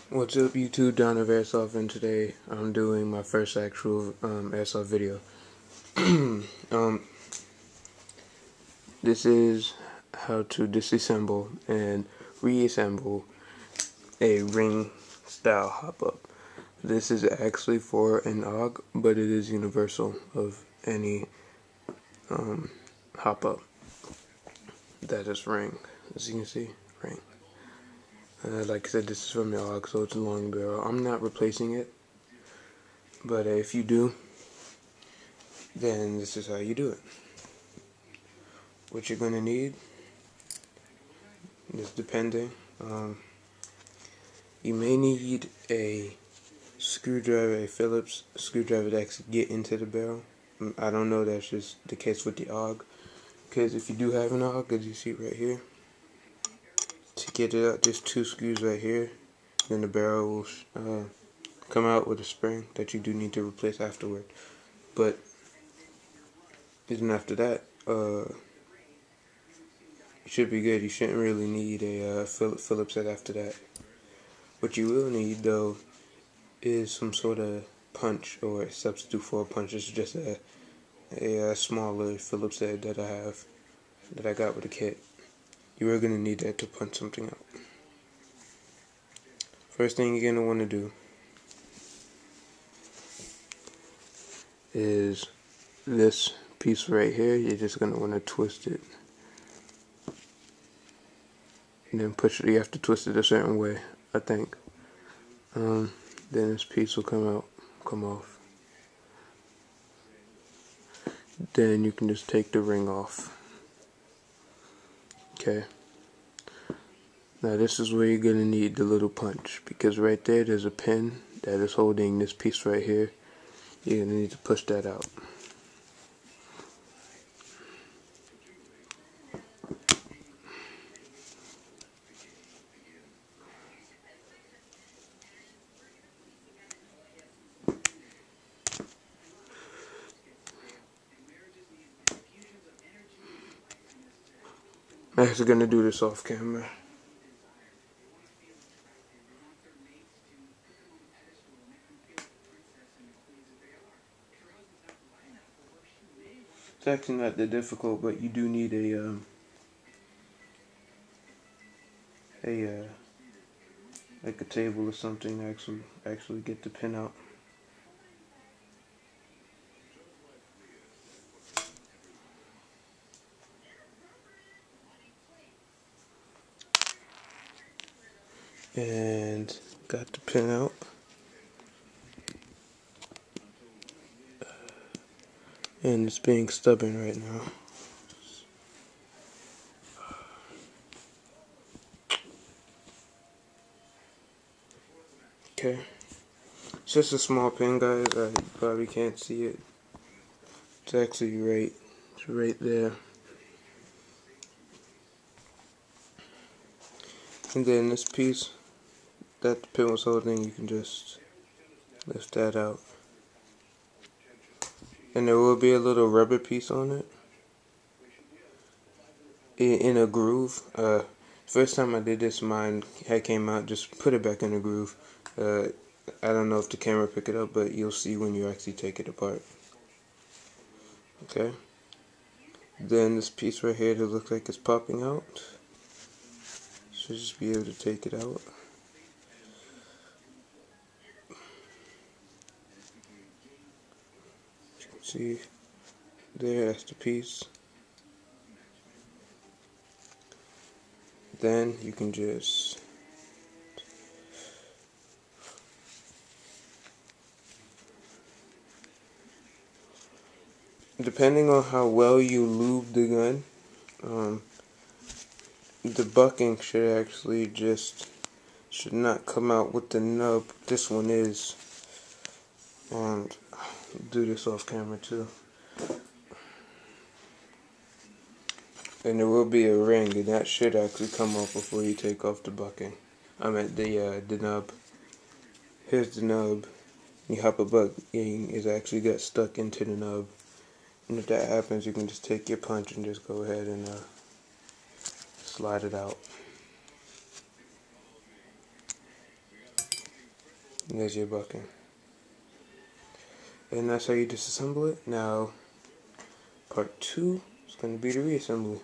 What's up YouTube, Don of Airsoft, and today I'm doing my first actual Airsoft video. This is how to disassemble and reassemble a ring style hop-up. This is actually for an AUG, but it is universal of any hop-up that is ring. As you can see, ring. Like I said, this is from the AUG, so it's a long barrel. I'm not replacing it, but if you do, then this is how you do it. What you're going to need is depending. You may need a screwdriver, a Phillips screwdriver to actually get into the barrel. I don't know, that's just the case with the AUG. Because if you do have an AUG, as you see right here, to get it out, just 2 screws right here. Then the barrel will come out with a spring that you do need to replace afterward. But even after that, you should be good. You shouldn't really need a Phillips head after that. What you will need though is some sort of punch or a substitute for a punch. It's just a smaller Phillips head that I got with the kit. You are gonna need that to punch something out. First thing you're gonna want to do is this piece right here. You're just gonna want to twist it. And then push it. You have to twist it a certain way, I think. Then this piece will come off. Then you can just take the ring off. Okay. Now this is where you're gonna need the little punch, because right there's a pin that is holding this piece right here. You're gonna need to push that out. I'm actually gonna do this off camera. It's actually not that difficult, but you do need like a table or something to actually get the pin out. And got the pin out. And it's being stubborn right now. Okay. It's just a small pin, guys. You probably can't see it. It's actually right there. And then this piece that the pin was holding, you can just lift that out. And there will be a little rubber piece on it in a groove. First time I did this, mine came out. Just put it back in the groove. I don't know if the camera pick it up, but you'll see when you actually take it apart. Okay. Then this piece right here that looks like it's popping out. Should just be able to take it out. You can see there, that's the piece. Then you can just depending on how well you lube the gun, the bucking should not come out with the nub. This one is. And I'll do this off camera too. And there will be a ring, and that should actually come off before you take off the bucking. I meant the nub. Here's the nub. You hop a bucking, it's actually got stuck into the nub. And if that happens, you can just take your punch and just go ahead and slide it out. And there's your bucking. And that's how you disassemble it. Now, part 2 is going to be the reassembly.